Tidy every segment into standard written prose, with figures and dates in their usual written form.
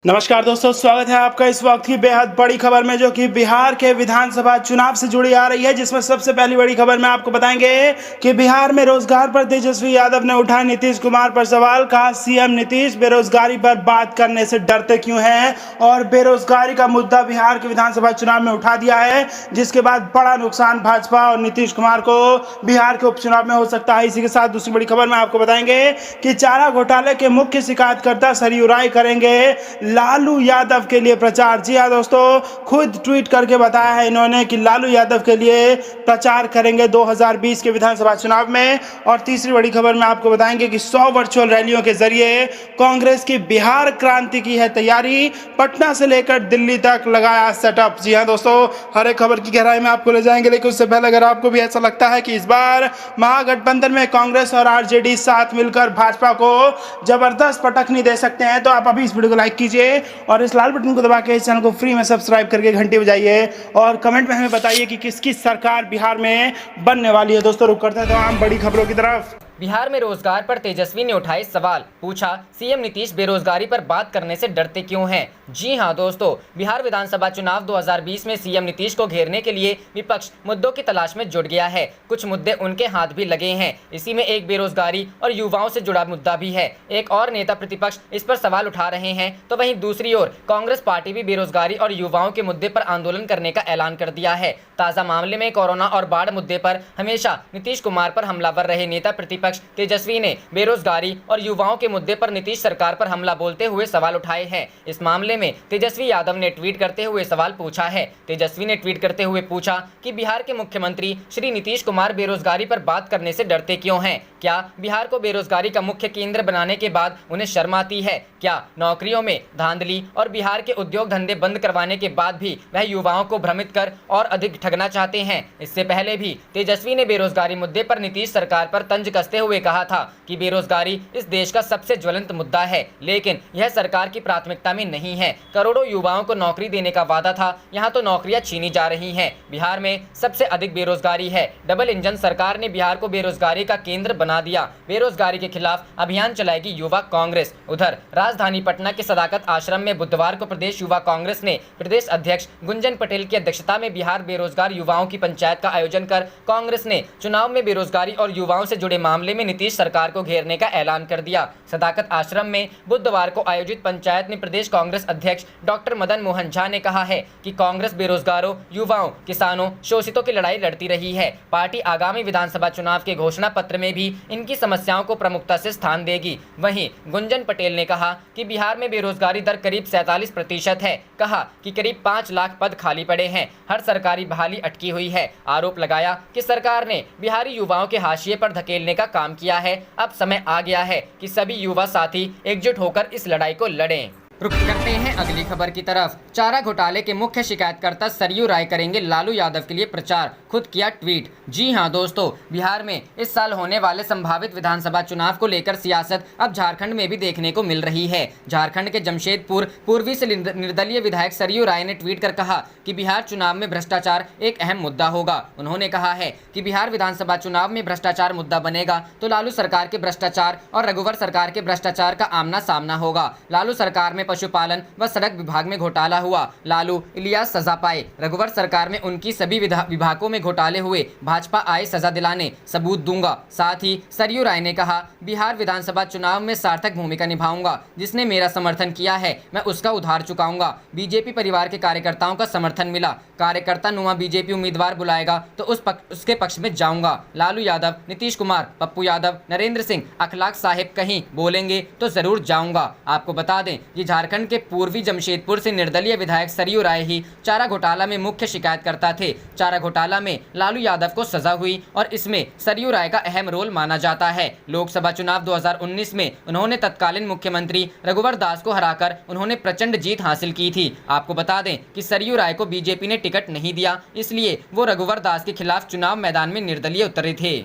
नमस्कार दोस्तों, स्वागत है आपका इस वक्त की बेहद बड़ी खबर में, जो कि बिहार के विधानसभा चुनाव से जुड़ी आ रही है। जिसमें सबसे पहली बड़ी खबर में आपको बताएंगे कि बिहार में रोजगार पर तेजस्वी यादव ने उठाया नीतीश कुमार पर सवाल। कहा सीएम नीतीश बेरोजगारी पर बात करने से डरते क्यों हैं, और बेरोजगारी का मुद्दा बिहार के विधानसभा चुनाव में उठा दिया है, जिसके बाद बड़ा नुकसान भाजपा और नीतीश कुमार को बिहार के उपचुनाव में हो सकता है। इसी के साथ दूसरी बड़ी खबर में आपको बताएंगे कि चारा घोटाले के मुख्य शिकायतकर्ता सरयू राय करेंगे लालू यादव के लिए प्रचार। जी हाँ दोस्तों, खुद ट्वीट करके बताया है इन्होंने कि लालू यादव के लिए प्रचार करेंगे 2020 के विधानसभा चुनाव में। और तीसरी बड़ी खबर में आपको बताएंगे कि 100 वर्चुअल रैलियों के जरिए कांग्रेस की बिहार क्रांति की है तैयारी, पटना से लेकर दिल्ली तक लगाया सेटअप। जी हाँ दोस्तों, हर एक खबर की गहराई में आपको ले जाएंगे, लेकिन उससे पहले अगर आपको भी ऐसा लगता है कि इस बार महागठबंधन में कांग्रेस और आरजेडी साथ मिलकर भाजपा को जबरदस्त पटखनी दे सकते हैं, तो आप अभी इस वीडियो को लाइक कीजिए और इस लाल बटन को दबा के इस चैनल को फ्री में सब्सक्राइब करके घंटी बजाइए और कमेंट में हमें बताइए कि किसकी सरकार बिहार में बनने वाली है। दोस्तों रुक करते हैं तमाम बड़ी खबरों की तरफ। बिहार में रोजगार पर तेजस्वी ने उठाए सवाल, पूछा सीएम नीतीश बेरोजगारी पर बात करने से डरते क्यों हैं। जी हां दोस्तों, बिहार विधानसभा चुनाव 2020 में सीएम नीतीश को घेरने के लिए विपक्ष मुद्दों की तलाश में जुट गया है। कुछ मुद्दे उनके हाथ भी लगे हैं। इसी में एक बेरोजगारी और युवाओं से जुड़ा मुद्दा भी है। एक और नेता प्रतिपक्ष इस पर सवाल उठा रहे हैं, तो वहीं दूसरी ओर कांग्रेस पार्टी भी बेरोजगारी और युवाओं के मुद्दे पर आंदोलन करने का ऐलान कर दिया है। ताजा मामले में कोरोना और बाढ़ मुद्दे पर हमेशा नीतीश कुमार पर हमलावर रहे नेता प्रतिपक्ष तेजस्वी ने बेरोजगारी और युवाओं के मुद्दे पर नीतीश सरकार पर हमला बोलते हुए सवाल उठाए हैं। इस मामले में तेजस्वी यादव ने ट्वीट करते हुए सवाल पूछा है। तेजस्वी ने ट्वीट करते हुए पूछा कि बिहार के मुख्यमंत्री श्री नीतीश कुमार बेरोजगारी पर बात करने से डरते क्यों हैं। क्या बिहार को बेरोजगारी का मुख्य केंद्र बनाने के बाद उन्हें शर्म आती है? क्या नौकरियों में धांधली और बिहार के उद्योग धंधे बंद करवाने के बाद भी वह युवाओं को भ्रमित कर और अधिक ठगना चाहते हैं? इससे पहले भी तेजस्वी ने बेरोजगारी मुद्दे पर नीतीश सरकार पर तंज कसते हुए कहा था कि बेरोजगारी इस देश का सबसे ज्वलंत मुद्दा है, लेकिन यह सरकार की प्राथमिकता में नहीं है। करोड़ों युवाओं को नौकरी देने का वादा था, यहाँ तो नौकरियां छीनी जा रही हैं। बिहार में सबसे अधिक बेरोजगारी है। डबल इंजन सरकार ने बिहार को बेरोजगारी का केंद्र बना दिया। बेरोजगारी के खिलाफ अभियान चलाएगी युवा कांग्रेस। उधर राजधानी पटना के सदाकत आश्रम में बुधवार को प्रदेश युवा कांग्रेस ने प्रदेश अध्यक्ष गुंजन पटेल की अध्यक्षता में बिहार बेरोजगार युवाओं की पंचायत का आयोजन कर कांग्रेस ने चुनाव में बेरोजगारी और युवाओं से जुड़े मामले में नीतीश सरकार को घेरने का ऐलान कर दिया। सदाकत आश्रम में बुधवार को आयोजित पंचायत में प्रदेश कांग्रेस अध्यक्ष डॉक्टर मदन मोहन झा ने कहा है कि कांग्रेस बेरोजगारों, युवाओं, किसानों, शोषितों की लड़ाई लड़ती रही है। पार्टी आगामी विधानसभा चुनाव के घोषणा पत्र में भी इनकी समस्याओं को प्रमुखता से स्थान देगी। वहीं गुंजन पटेल ने कहा कि बिहार में बेरोजगारी दर करीब 47% है। कहा कि करीब 5 लाख पद खाली पड़े हैं, हर सरकारी बहाली अटकी हुई है। आरोप लगाया कि सरकार ने बिहारी युवाओं के हाशिए पर धकेलने का काम किया है। अब समय आ गया है कि सभी युवा साथी एकजुट होकर इस लड़ाई को लड़ें। रुक करते हैं अगली खबर की तरफ। चारा घोटाले के मुख्य शिकायतकर्ता सरयू राय करेंगे लालू यादव के लिए प्रचार, खुद किया ट्वीट। जी हां दोस्तों, बिहार में इस साल होने वाले संभावित विधानसभा चुनाव को लेकर सियासत अब झारखंड में भी देखने को मिल रही है। झारखंड के जमशेदपुर पूर्वी से निर्दलीय विधायक सरयू राय ने ट्वीट कर कहा कि बिहार चुनाव में भ्रष्टाचार एक अहम मुद्दा होगा। उन्होंने कहा है कि बिहार विधानसभा चुनाव में भ्रष्टाचार मुद्दा बनेगा तो लालू सरकार के भ्रष्टाचार और रघुवर सरकार के भ्रष्टाचार का आमना सामना होगा। लालू सरकार में पशुपालन व सड़क विभाग में घोटाला हुआ, लालू इलियास सजा पाए। रघुवर सरकार में उनकी सभी विभागों में घोटाले हुए, भाजपा आए सजा दिलाने, सबूत दूंगा। साथ ही सरयू राय ने कहा, बिहार विधानसभा चुनाव में सार्थक भूमिका निभाऊंगा। जिसने मेरा समर्थन किया है मैं उसका उधार चुकाऊंगा। बीजेपी परिवार के कार्यकर्ताओं का समर्थन मिला, कार्यकर्ता नुमा बीजेपी उम्मीदवार बुलाएगा तो उसके पक्ष में जाऊंगा। लालू यादव, नीतीश कुमार, पप्पू यादव, नरेंद्र सिंह, अखलाक साहिब कहीं बोलेंगे तो जरूर जाऊंगा। आपको बता दें कि झारखंड के पूर्वी जमशेदपुर से निर्दलीय विधायक सरयू राय ही चारा घोटाला में मुख्य शिकायतकर्ता थे। चारा घोटाला में लालू यादव को सजा हुई और इसमें सरयू राय का अहम रोल माना जाता है। लोकसभा चुनाव 2019 में उन्होंने तत्कालीन मुख्यमंत्री रघुवर दास को हराकर उन्होंने प्रचंड जीत हासिल की थी। आपको बता दें कि सरयू राय को बीजेपी ने टिकट नहीं दिया, इसलिए वो रघुवर दास के खिलाफ चुनाव मैदान में निर्दलीय उतरे थे।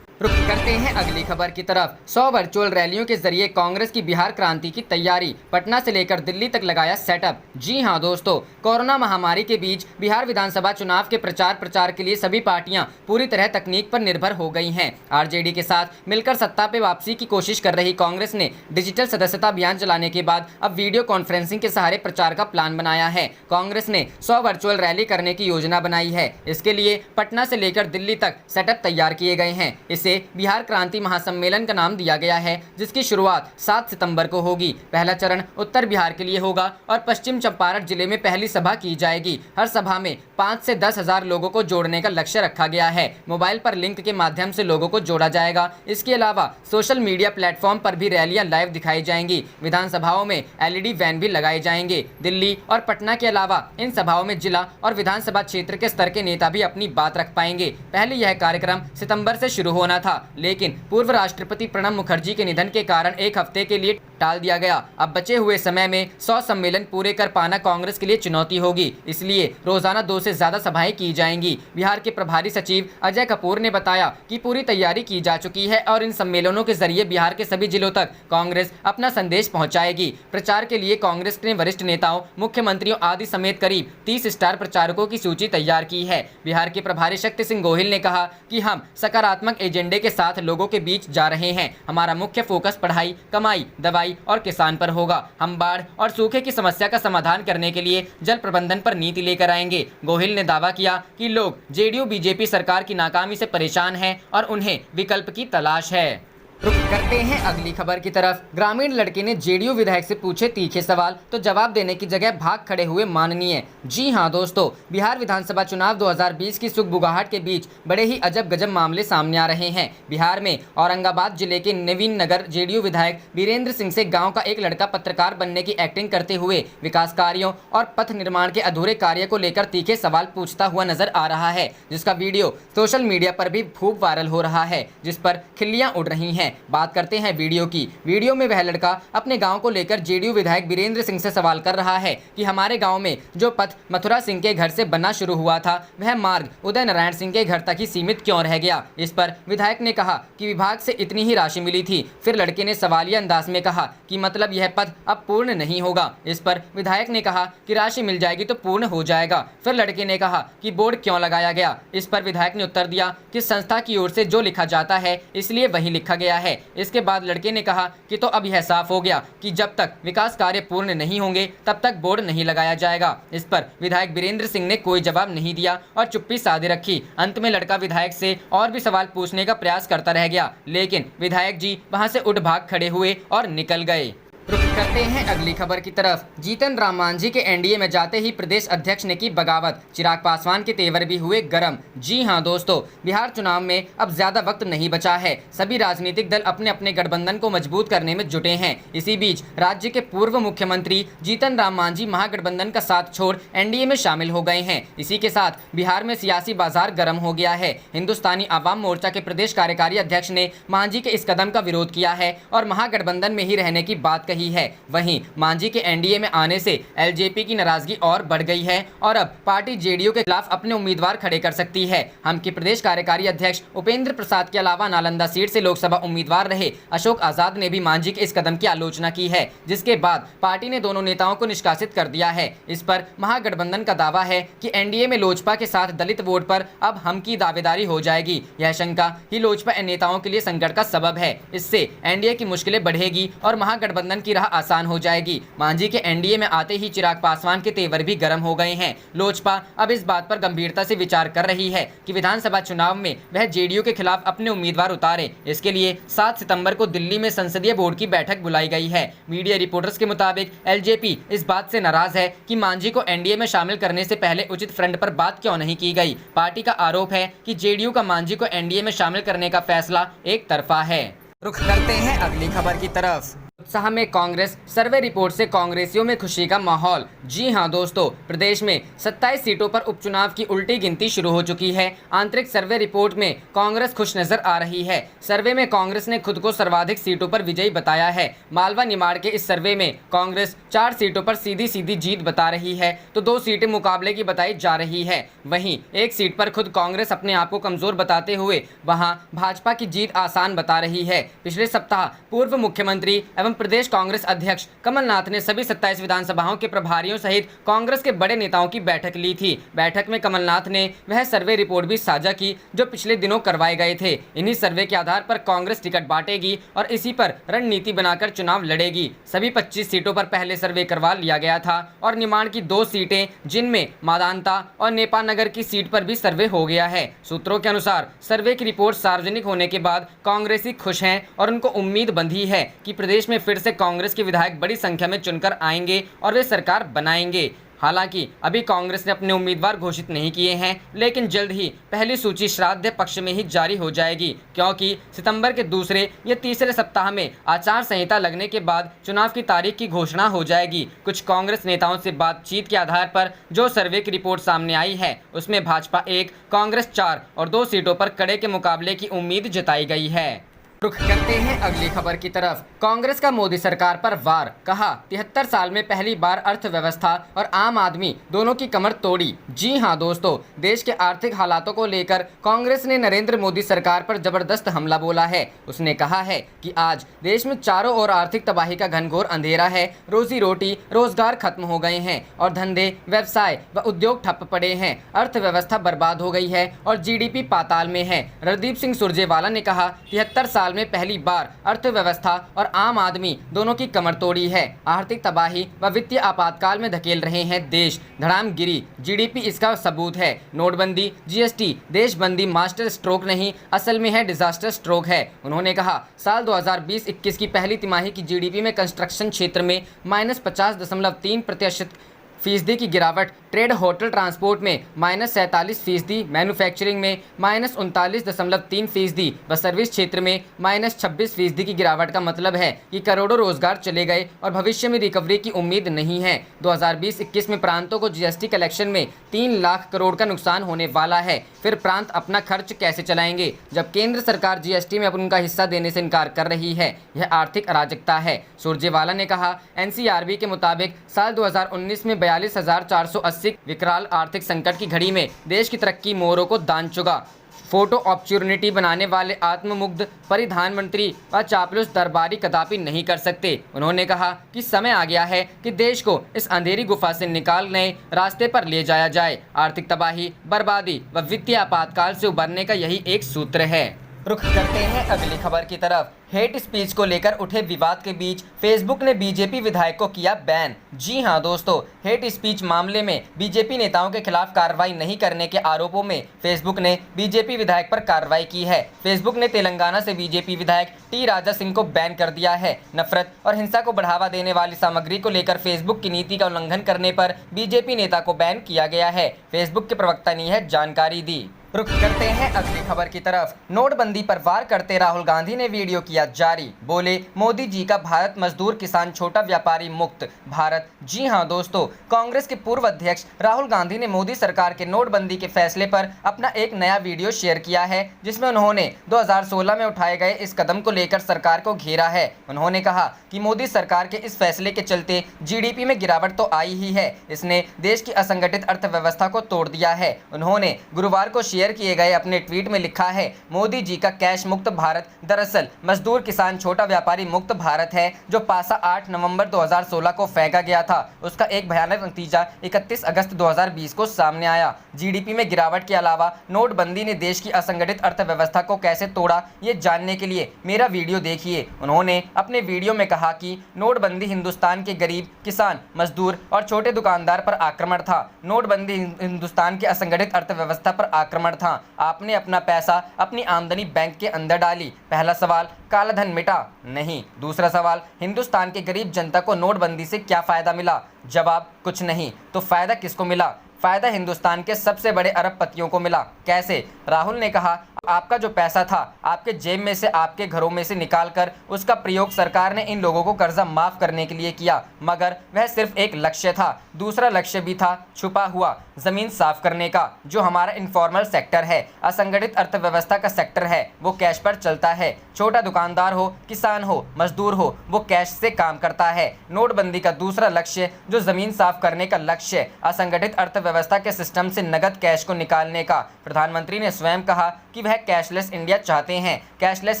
रुक करते हैं अगली खबर की तरफ। 100 वर्चुअल रैलियों के जरिए कांग्रेस की बिहार क्रांति की तैयारी, पटना से लेकर दिल्ली तक लगाया सेटअप। जी हां दोस्तों, कोरोना महामारी के बीच बिहार विधानसभा चुनाव के प्रचार के लिए सभी पार्टियां पूरी तरह तकनीक पर निर्भर हो गई हैं। आरजेडी के साथ मिलकर सत्ता पे वापसी की कोशिश कर रही कांग्रेस ने डिजिटल सदस्यता अभियान चलाने के बाद अब वीडियो कॉन्फ्रेंसिंग के सहारे प्रचार का प्लान बनाया है। कांग्रेस ने 100 वर्चुअल रैली करने की योजना बनाई है। इसके लिए पटना से लेकर दिल्ली तक सेटअप तैयार किए गए हैं। इसे बिहार क्रांति महासम्मेलन का नाम दिया गया है, जिसकी शुरुआत 7 सितंबर को होगी। पहला चरण उत्तर बिहार के लिए होगा और पश्चिम चंपारण जिले में पहली सभा की जाएगी। हर सभा में 5 से 10 हजार लोगों को जोड़ने का लक्ष्य रखा गया है। मोबाइल पर लिंक के माध्यम से लोगों को जोड़ा जाएगा। इसके अलावा सोशल मीडिया प्लेटफॉर्म पर भी रैलियां लाइव दिखाई जाएंगी। विधानसभाओं में LED वैन भी लगाए जाएंगे। दिल्ली और पटना के अलावा इन सभाओं में जिला और विधानसभा क्षेत्र के स्तर के नेता भी अपनी बात रख पाएंगे। पहले यह कार्यक्रम सितंबर से शुरू होना था, लेकिन पूर्व राष्ट्रपति प्रणब मुखर्जी के निधन के कारण एक हफ्ते के लिए टाल दिया गया। अब बचे हुए समय में 100 सम्मेलन पूरे कर पाना कांग्रेस के लिए चुनौती होगी, इसलिए रोजाना 2 से ज्यादा सभाएं की जाएंगी। बिहार के प्रभारी सचिव अजय कपूर ने बताया कि पूरी तैयारी की जा चुकी है और इन सम्मेलनों के जरिए बिहार के सभी जिलों तक कांग्रेस अपना संदेश पहुंचाएगी। प्रचार के लिए कांग्रेस ने वरिष्ठ नेताओं, मुख्यमंत्रियों आदि समेत करीब 30 स्टार प्रचारकों की सूची तैयार की है। बिहार के प्रभारी शक्ति सिंह गोहिल ने कहा कि हम सकारात्मक एजेंडे के साथ लोगों के बीच जा रहे हैं। हमारा मुख्य फोकस पढ़ाई, कमाई, दवाई और किसान पर होगा। हम बाढ़ और सूखे की समस्या का समाधान करने के लिए जल प्रबंधन पर नीति लेकर आएंगे। गोहिल ने दावा किया कि लोग जेडीयू बीजेपी सरकार की नाकामी से परेशान हैं और उन्हें विकल्प की तलाश है। रुक करते हैं अगली खबर की तरफ। ग्रामीण लड़के ने जेडीयू विधायक से पूछे तीखे सवाल तो जवाब देने की जगह भाग खड़े हुए माननीय। जी हां दोस्तों, बिहार विधानसभा चुनाव 2020 की सुगबुगाहट के बीच बड़े ही अजब गजब मामले सामने आ रहे हैं। बिहार में औरंगाबाद जिले के नवीन नगर जेडीयू विधायक वीरेंद्र सिंह से गाँव का एक लड़का पत्रकार बनने की एक्टिंग करते हुए विकास कार्यों और पथ निर्माण के अधूरे कार्य को लेकर तीखे सवाल पूछता हुआ नजर आ रहा है, जिसका वीडियो सोशल मीडिया पर भी खूब वायरल हो रहा है, जिस पर खिल्लियां उड़ रही हैं। बात करते हैं वीडियो की। वीडियो में वह लड़का अपने गांव को लेकर जेडीयू विधायक वीरेंद्र सिंह से सवाल कर रहा है कि हमारे गांव में जो पथ मथुरा सिंह के घर से बनना शुरू हुआ था, वह मार्ग उदय नारायण सिंह के घर तक ही सीमित क्यों रह गया। इस पर विधायक ने कहा कि विभाग से इतनी ही राशि मिली थी। फिर लड़के ने सवालिया अंदाज में कहा कि मतलब यह पथ अब पूर्ण नहीं होगा। इस पर विधायक ने कहा कि राशि मिल जाएगी तो पूर्ण हो जाएगा। फिर लड़के ने कहा कि बोर्ड क्यों लगाया गया। इस पर विधायक ने उत्तर दिया कि संस्था की ओर से जो लिखा जाता है इसलिए वही लिखा गया है। इसके बाद लड़के ने कहा कि तो अब यह साफ हो गया कि जब तक विकास कार्य पूर्ण नहीं होंगे तब तक बोर्ड नहीं लगाया जाएगा। इस पर विधायक वीरेंद्र सिंह ने कोई जवाब नहीं दिया और चुप्पी साधे रखी। अंत में लड़का विधायक से और भी सवाल पूछने का प्रयास करता रह गया, लेकिन विधायक जी वहां से उठ भाग खड़े हुए और निकल गए। रुक करते हैं अगली खबर की तरफ। जीतन राम मांझी के एनडीए में जाते ही प्रदेश अध्यक्ष ने की बगावत, चिराग पासवान के तेवर भी हुए गरम। जी हां दोस्तों, बिहार चुनाव में अब ज्यादा वक्त नहीं बचा है। सभी राजनीतिक दल अपने अपने गठबंधन को मजबूत करने में जुटे हैं। इसी बीच राज्य के पूर्व मुख्यमंत्री जीतन राम मांझी महागठबंधन का साथ छोड़ एनडीए में शामिल हो गए हैं। इसी के साथ बिहार में सियासी बाजार गर्म हो गया है। हिंदुस्तानी आवाम मोर्चा के प्रदेश कार्यकारी अध्यक्ष ने मांझी के इस कदम का विरोध किया है और महागठबंधन में ही रहने की बात कही है। वहीं मांझी के एनडीए में आने से एलजेपी की नाराजगी और बढ़ गई है और अब पार्टी जेडीयू के खिलाफ अपने उम्मीदवार खड़े कर सकती है। हम के प्रदेश कार्यकारी अध्यक्ष उपेंद्र प्रसाद के अलावा नालंदा सीट से लोकसभा उम्मीदवार रहे अशोक आजाद ने भी मांझी के इस कदम की आलोचना की है, जिसके बाद पार्टी ने दोनों नेताओं को निष्कासित कर दिया है। इस पर महागठबंधन का दावा है कि एनडीए में लोजपा के साथ दलित वोट पर अब हम की दावेदारी हो जाएगी। यह शंका ही लोजपा नेताओं के लिए संकट का सबब है। इससे एनडीए की मुश्किलें बढ़ेगी और महागठबंधन की राह आसान हो जाएगी। मांझी के एनडीए में आते ही चिराग पासवान के तेवर भी गर्म हो गए हैं। लोजपा अब इस बात पर गंभीरता से विचार कर रही है कि विधानसभा चुनाव में वह जेडीयू के खिलाफ अपने उम्मीदवार उतारे। इसके लिए 7 सितंबर को दिल्ली में संसदीय बोर्ड की बैठक बुलाई गई है। मीडिया रिपोर्टर्स के मुताबिक एलजेपी इस बात से नाराज है कि मांझी को एनडीए में शामिल करने से पहले उचित फ्रंट पर बात क्यों नहीं की गई। पार्टी का आरोप है कि जेडीयू का मांझी को एनडीए में शामिल करने का फैसला एक तरफा है। रुख करते हैं अगली खबर की तरफ। शाह में कांग्रेस, सर्वे रिपोर्ट से कांग्रेसियों में खुशी का माहौल। जी हां दोस्तों, प्रदेश में 27 सीटों पर उपचुनाव की उल्टी गिनती शुरू हो चुकी है। आंतरिक सर्वे रिपोर्ट में कांग्रेस खुश नजर आ रही है। सर्वे में कांग्रेस ने खुद को सर्वाधिक सीटों पर विजयी बताया है। मालवा निमाड़ के इस सर्वे में कांग्रेस 4 सीटों पर सीधी सीधी जीत बता रही है, तो 2 सीटें मुकाबले की बताई जा रही है। वहीं एक सीट पर खुद कांग्रेस अपने आप को कमजोर बताते हुए वहां भाजपा की जीत आसान बता रही है। पिछले सप्ताह पूर्व मुख्यमंत्री एवं प्रदेश कांग्रेस अध्यक्ष कमलनाथ ने सभी 27 विधानसभाओं के प्रभारियों सहित कांग्रेस के बड़े नेताओं की बैठक ली थी। बैठक में कमलनाथ ने वह सर्वे रिपोर्ट भी साझा की जो पिछले दिनों करवाए गए थे। इन्हीं सर्वे के आधार पर कांग्रेस टिकट बांटेगी और इसी पर रणनीति बनाकर चुनाव लड़ेगी। सभी 25 सीटों पर पहले सर्वे करवा लिया गया था और निमाड़ की 2 सीटें जिनमें मादांता और नेपानगर की सीट पर भी सर्वे हो गया है। सूत्रों के अनुसार सर्वे की रिपोर्ट सार्वजनिक होने के बाद कांग्रेसी खुश हैं और उनको उम्मीद बंधी है कि प्रदेश में फिर से कांग्रेस के विधायक बड़ी संख्या में चुनकर आएंगे और वे सरकार बनाएंगे। हालांकि अभी कांग्रेस ने अपने उम्मीदवार घोषित नहीं किए हैं, लेकिन जल्द ही पहली सूची श्राद्ध पक्ष में ही जारी हो जाएगी, क्योंकि सितंबर के दूसरे या तीसरे सप्ताह में आचार संहिता लगने के बाद चुनाव की तारीख की घोषणा हो जाएगी। कुछ कांग्रेस नेताओं से बातचीत के आधार पर जो सर्वे की रिपोर्ट सामने आई है उसमें भाजपा 1, कांग्रेस 4 और 2 सीटों पर कड़े के मुकाबले की उम्मीद जताई गई है। रुख करते हैं अगली खबर की तरफ। कांग्रेस का मोदी सरकार पर वार, कहा 73 साल में पहली बार अर्थव्यवस्था और आम आदमी दोनों की कमर तोड़ी। जी हां दोस्तों, देश के आर्थिक हालातों को लेकर कांग्रेस ने नरेंद्र मोदी सरकार पर जबरदस्त हमला बोला है। उसने कहा है कि आज देश में चारों ओर आर्थिक तबाही का घनघोर अंधेरा है। रोजी रोटी, रोजगार खत्म हो गए हैं और धंधे, व्यवसाय व उद्योग ठप पड़े हैं। अर्थव्यवस्था बर्बाद हो गई है और जीडीपी पाताल में है। रणदीप सिंह सुरजेवाला ने कहा 73 साल में पहली बार अर्थव्यवस्था और आम आदमी दोनों की कमर तोड़ी है। आर्थिक तबाही व वित्तीय आपातकाल में धकेल रहे हैं देश। धड़ाम गिरी जीडीपी इसका सबूत है। नोटबंदी, जीएसटी देशबंदी मास्टर स्ट्रोक नहीं, असल में है डिजास्टर स्ट्रोक है। उन्होंने कहा साल 2020-21 की पहली तिमाही की जीडीपी में कंस्ट्रक्शन क्षेत्र में -50.3% की गिरावट, ट्रेड होटल ट्रांसपोर्ट में -47%, मैन्युफैक्चरिंग में -39.3% व सर्विस क्षेत्र में -26% की गिरावट का मतलब है कि करोड़ों रोजगार चले गए और भविष्य में रिकवरी की उम्मीद नहीं है। 2020-21 में प्रांतों को जीएसटी कलेक्शन में 3 लाख करोड़ का नुकसान होने वाला है। फिर प्रांत अपना खर्च कैसे चलाएंगे जब केंद्र सरकार जीएसटी में उनका हिस्सा देने से इनकार कर रही है? यह आर्थिक अराजकता है। सुरजेवाला ने कहा एनसीआरबी के मुताबिक साल 2019 में 42,480 विकराल आर्थिक संकट की घड़ी में देश की तरक्की मोरों को दान चुका। फोटो अपॉर्चुनिटी बनाने वाले आत्ममुग्ध प्रधानमंत्री व चापलूस दरबारी कदापि नहीं कर सकते। उन्होंने कहा कि समय आ गया है कि देश को इस अंधेरी गुफा से निकाल नए रास्ते पर ले जाया जाए। आर्थिक तबाही, बर्बादी व वित्तीय आपातकाल से उबरने का यही एक सूत्र है। रुख करते हैं अगली खबर की तरफ। हेट स्पीच को लेकर उठे विवाद के बीच फेसबुक ने बीजेपी विधायक को किया बैन। जी हां दोस्तों, हेट स्पीच मामले में बीजेपी नेताओं के खिलाफ कार्रवाई नहीं करने के आरोपों में फेसबुक ने बीजेपी विधायक पर कार्रवाई की है। फेसबुक ने तेलंगाना से बीजेपी विधायक टी राजा सिंह को बैन कर दिया है। नफरत और हिंसा को बढ़ावा देने वाली सामग्री को लेकर फेसबुक की नीति का उल्लंघन करने पर बीजेपी नेता को बैन किया गया है। फेसबुक के प्रवक्ता ने यह जानकारी दी। रुख करते हैं अगली खबर की तरफ। नोटबंदी पर वार करते राहुल गांधी ने वीडियो किया जारी। बोले मोदी जी का भारत मजदूर किसान छोटा व्यापारी मुक्त भारत। जी हां दोस्तों, कांग्रेस के पूर्व अध्यक्ष राहुल गांधी ने मोदी सरकार के नोटबंदी के फैसले पर अपना एक नया वीडियो शेयर किया है, जिसमें उन्होंने 2016 में उठाए गए इस कदम को लेकर सरकार को घेरा है। उन्होंने कहा कि मोदी सरकार के इस फैसले के चलते जीडीपी में गिरावट तो आई ही है, इसने देश की असंगठित अर्थव्यवस्था को तोड़ दिया है। उन्होंने गुरुवार को शेयर किए गए अपने ट्वीट में लिखा है मोदी जी का कैश मुक्त भारत दरअसल मजदूर किसान छोटा व्यापारी मुक्त भारत है, जो पासा 8 नवंबर 2016 को फेंका गया था। उसका एक भयानक नतीजा 31 अगस्त 2020 को सामने आया। जीडीपी में गिरावट के अलावा नोटबंदी ने देश की असंगठित अर्थव्यवस्था को कैसे तोड़ा, ये जानने के लिए मेरा वीडियो देखिए। उन्होंने अपने वीडियो में कहा कि नोटबंदी हिंदुस्तान के गरीब, किसान, मजदूर और छोटे दुकानदार पर आक्रमण था। नोटबंदी हिंदुस्तान के असंगठित अर्थव्यवस्था पर आक्रमण था। आपने अपना पैसा, अपनी आमदनी बैंक के अंदर डाली। पहला सवाल, काला धन मिटा? नहीं। दूसरा सवाल, हिंदुस्तान के गरीब जनता को नोटबंदी से क्या फायदा मिला? जवाब, कुछ नहीं। तो फायदा किसको मिला? फायदा हिंदुस्तान के सबसे बड़े अरबपतियों को मिला। कैसे? राहुल ने कहा, आपका जो पैसा था आपके जेब में से, आपके घरों में से निकालकर उसका प्रयोग सरकार ने इन लोगों को कर्जा माफ करने के लिए किया, मगर वह सिर्फ एक लक्ष्य था। दूसरा लक्ष्य भी था छुपा हुआ, जमीन साफ करने का। जो हमारा इनफॉर्मल सेक्टर है, असंगठित अर्थव्यवस्था का सेक्टर है, वो कैश पर चलता है। छोटा दुकानदार हो, किसान हो, मजदूर हो, वो कैश से काम करता है। नोटबंदी का दूसरा लक्ष्य, जो जमीन साफ करने का लक्ष्य, असंगठित अर्थव्यवस्था के सिस्टम से नगद कैश को निकालने का। प्रधानमंत्री ने स्वयं कहा कि वह कैशलेस इंडिया चाहते हैं, कैशलेस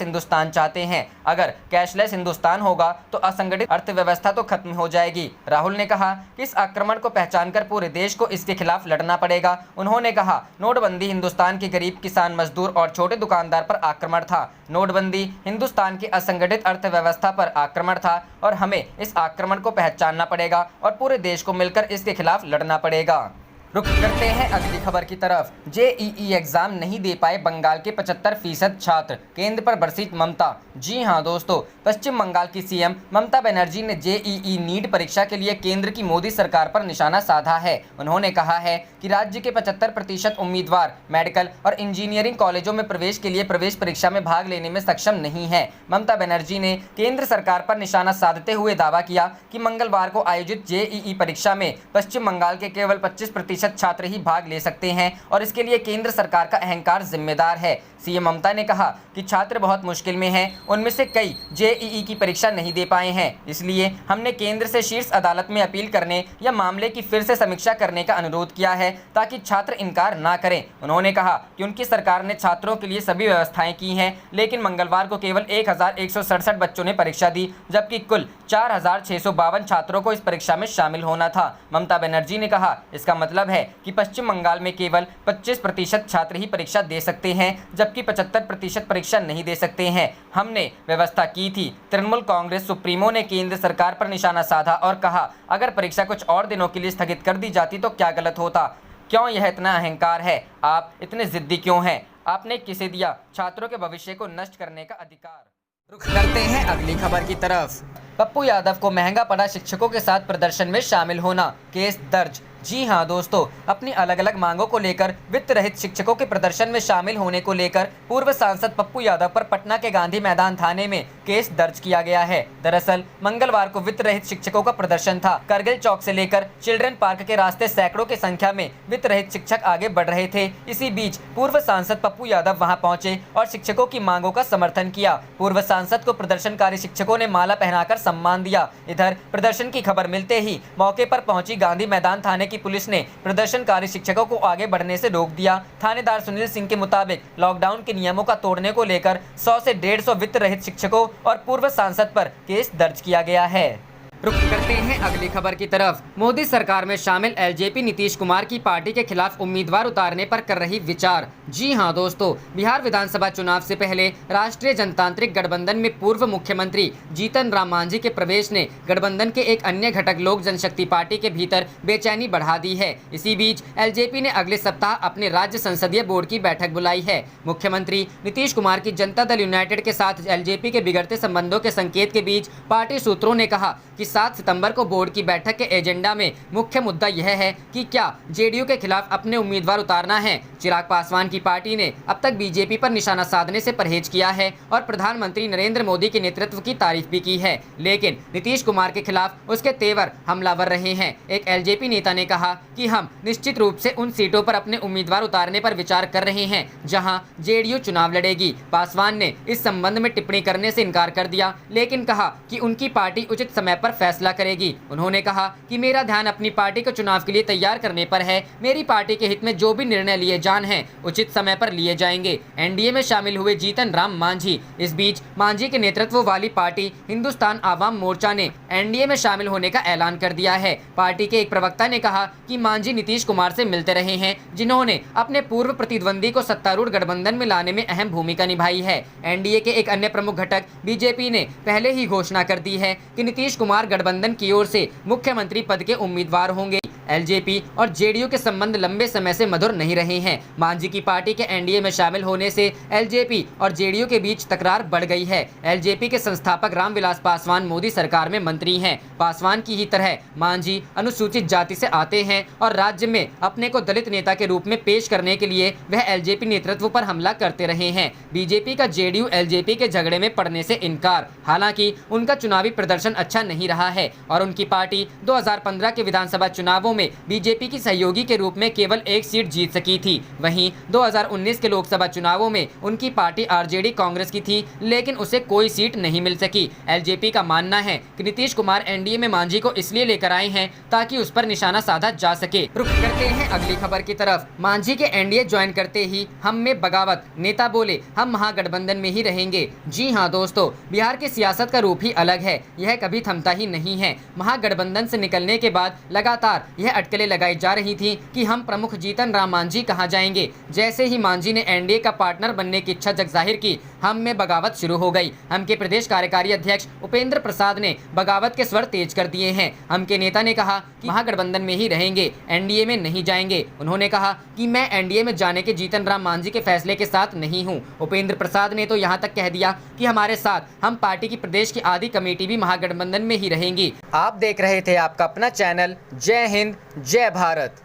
हिंदुस्तान चाहते हैं। अगर कैशलेस हिंदुस्तान होगा तो असंगठित अर्थव्यवस्था तो खत्म हो जाएगी। राहुल ने कहा कि इस आक्रमण को पहचानकर पूरे देश को इसके खिलाफ लड़ना पड़ेगा। उन्होंने कहा, नोटबंदी हिंदुस्तान के गरीब, किसान, मजदूर और छोटे दुकानदार पर आक्रमण था। नोटबंदी हिंदुस्तान की असंगठित अर्थव्यवस्था पर आक्रमण था और हमें इस आक्रमण को पहचानना पड़ेगा और पूरे देश को मिलकर इसके खिलाफ लड़ना पड़ेगा। रुक करते हैं अगली खबर की तरफ। जेईई एग्जाम नहीं दे पाए बंगाल के 75% छात्र, केंद्र पर बरसी ममता। जी हां दोस्तों, पश्चिम बंगाल की सीएम ममता बनर्जी ने जेईई नीट परीक्षा के लिए केंद्र की मोदी सरकार पर निशाना साधा है। उन्होंने कहा है कि राज्य के 75% उम्मीदवार मेडिकल और इंजीनियरिंग कॉलेजों में प्रवेश के लिए प्रवेश परीक्षा में भाग लेने में सक्षम नहीं है। ममता बनर्जी ने केंद्र सरकार पर निशाना साधते हुए दावा किया कि मंगलवार को आयोजित जेईई परीक्षा में पश्चिम बंगाल के केवल 25% छात्र ही भाग ले सकते हैं और इसके लिए केंद्र सरकार का अहंकार जिम्मेदार है। सीएम ममता ने कहा कि छात्र बहुत मुश्किल में हैं, उनमें से कई जेईई की परीक्षा नहीं दे पाए हैं। इसलिए हमने केंद्र से शीर्ष अदालत में अपील करने या मामले की फिर से समीक्षा करने का अनुरोध किया है ताकि छात्र इनकार ना करें। उन्होंने कहा कि उनकी सरकार ने छात्रों के लिए सभी व्यवस्थाएं की हैं, लेकिन मंगलवार को केवल 1167 बच्चों ने परीक्षा दी, जबकि कुल 4652 छात्रों को इस परीक्षा में शामिल होना था। ममता बनर्जी ने कहा, इसका मतलब है कि पश्चिम बंगाल में केवल 25% छात्र ही परीक्षा दे सकते हैं, जबकि 75% परीक्षा नहीं दे सकते हैं। हमने व्यवस्था की थी। तृणमूल कांग्रेस सुप्रीमो ने केंद्र सरकार पर निशाना साधा और कहा, अगर परीक्षा कुछ और दिनों के लिए स्थगित कर दी जाती तो क्या गलत होता? क्यों यह इतना अहंकार है? आप इतने जिद्दी क्यों हैं? आपने किसे दिया छात्रों के भविष्य को नष्ट करने का अधिकार? रुख करते हैं अगली खबर की तरफ। पप्पू यादव को महंगा पड़ा शिक्षकों के साथ प्रदर्शन में शामिल होना, केस दर्ज। जी हां दोस्तों, अपनी अलग अलग मांगों को लेकर वित्त रहित शिक्षकों के प्रदर्शन में शामिल होने को लेकर पूर्व सांसद पप्पू यादव पर पटना के गांधी मैदान थाने में केस दर्ज किया गया है। दरअसल मंगलवार को वित्त रहित शिक्षकों का प्रदर्शन था। करगिल चौक से लेकर चिल्ड्रन पार्क के रास्ते सैकड़ों की संख्या में वित्त रहित शिक्षक आगे बढ़ रहे थे। इसी बीच पूर्व सांसद पप्पू यादव वहां पहुंचे और शिक्षकों की मांगों का समर्थन किया। पूर्व सांसद को प्रदर्शनकारी शिक्षकों ने माला पहनाकर सम्मान दिया। इधर प्रदर्शन की खबर मिलते ही मौके पर पहुंची गांधी मैदान थाने की पुलिस ने प्रदर्शनकारी शिक्षकों को आगे बढ़ने से रोक दिया। थानेदार सुनील सिंह के मुताबिक लॉकडाउन के नियमों का तोड़ने को लेकर 100 से 150 वित्त रहित शिक्षकों और पूर्व सांसद पर केस दर्ज किया गया है। रुक करते हैं अगली खबर की तरफ। मोदी सरकार में शामिल एलजेपी नीतीश कुमार की पार्टी के खिलाफ उम्मीदवार उतारने पर कर रही विचार। जी हां दोस्तों, बिहार विधानसभा चुनाव से पहले राष्ट्रीय जनतांत्रिक गठबंधन में पूर्व मुख्यमंत्री जीतन राम मांझी के प्रवेश ने गठबंधन के एक अन्य घटक लोक जनशक्ति पार्टी के भीतर बेचैनी बढ़ा दी है। इसी बीच एलजेपी ने अगले सप्ताह अपने राज्य संसदीय बोर्ड की बैठक बुलाई है। मुख्यमंत्री नीतीश कुमार की जनता दल यूनाइटेड के साथ एलजेपी के बिगड़ते संबंधों के संकेत के बीच पार्टी सूत्रों ने कहा कि 7 सितंबर को बोर्ड की बैठक के एजेंडा में मुख्य मुद्दा यह है कि क्या जेडीयू के खिलाफ अपने उम्मीदवार उतारना है। चिराग पासवान की पार्टी ने अब तक बीजेपी पर निशाना साधने से परहेज किया है और प्रधानमंत्री नरेंद्र मोदी के नेतृत्व की तारीफ भी की है, लेकिन नीतीश कुमार के खिलाफ उसके तेवर हमलावर रहे हैं। एक एलजेपी नेता ने कहा कि हम निश्चित रूप से उन सीटों पर अपने उम्मीदवार उतारने पर विचार कर रहे हैं जहां जेडीयू चुनाव लड़ेगी। पासवान ने इस संबंध में टिप्पणी करने से इनकार कर दिया, लेकिन कहा कि उनकी पार्टी उचित समय पर फैसला करेगी। उन्होंने कहा कि मेरा ध्यान अपनी पार्टी को चुनाव के लिए तैयार करने पर है। मेरी पार्टी के हित में जो भी निर्णय लिए जान हैं उचित समय पर लिए जाएंगे। एनडीए में शामिल हुए जीतन राम मांझी। इस बीच मांझी के नेतृत्व वाली पार्टी हिंदुस्तान आवाम मोर्चा ने एनडीए में शामिल होने का ऐलान कर दिया है। पार्टी के एक प्रवक्ता ने कहा कि मांझी नीतीश कुमार से मिलते रहे हैं, जिन्होंने अपने पूर्व प्रतिद्वंदी को सत्तारूढ़ गठबंधन में लाने में अहम भूमिका निभाई है। एनडीए के एक अन्य प्रमुख घटक बीजेपी ने पहले ही घोषणा कर दी है कि नीतीश कुमार गठबंधन की ओर से मुख्यमंत्री पद के उम्मीदवार होंगे। एलजेपी और जेडीयू के संबंध लंबे समय से मधुर नहीं रहे हैं। मांझी की पार्टी के एनडीए में शामिल होने से एलजेपी और जेडीयू के बीच तकरार बढ़ गई है। एलजेपी के संस्थापक रामविलास पासवान मोदी सरकार में मंत्री हैं। पासवान की ही तरह मांझी अनुसूचित जाति से आते हैं और राज्य में अपने को दलित नेता के रूप में पेश करने के लिए वह एलजेपी नेतृत्व पर हमला करते रहे हैं। बीजेपी का जेडीयू एलजेपी के झगड़े में पड़ने से इनकार। हालांकि उनका चुनावी प्रदर्शन अच्छा नहीं रहा है और उनकी पार्टी 2015 के विधानसभा चुनावों में बीजेपी की सहयोगी के रूप में केवल एक सीट जीत सकी थी। वहीं 2019 के लोकसभा चुनावों में उनकी पार्टी आरजेडी कांग्रेस की थी, लेकिन उसे कोई सीट नहीं मिल सकी। एलजेपी का मानना है कि नीतीश कुमार एनडीए में मांझी को इसलिए लेकर आए हैं ताकि उस पर निशाना साधा जा सके। रुक करते हैं अगली खबर की तरफ। मांझी के एनडीए ज्वाइन करते ही हम में बगावत, नेता बोले हम महागठबंधन में ही रहेंगे। जी हां दोस्तों, बिहार की सियासत का रूप ही अलग है, यह कभी थमता ही नहीं है। महागठबंधन से निकलने के बाद लगातार यह अटकलें लगाई जा रही थी कि हम प्रमुख जीतन राम मांझी कहां जाएंगे। जैसे ही मांझी ने एनडीए का पार्टनर बनने की इच्छा जाहिर की, हम में बगावत शुरू हो गई। हम के प्रदेश कार्यकारी अध्यक्ष उपेंद्र प्रसाद ने बगावत के स्वर तेज कर दिए हैं। हम के नेता ने कहा कि महागठबंधन में ही रहेंगे, एनडीए में नहीं जाएंगे। उन्होंने कहा कि मैं एनडीए में जाने के जीतन राम मांझी के फैसले के साथ नहीं हूं। उपेंद्र प्रसाद ने तो यहां तक कह दिया कि हमारे साथ हम पार्टी की प्रदेश की आधी कमेटी भी महागठबंधन में ही रहेंगी। आप देख रहे थे आपका अपना चैनल जय हिंद जय भारत।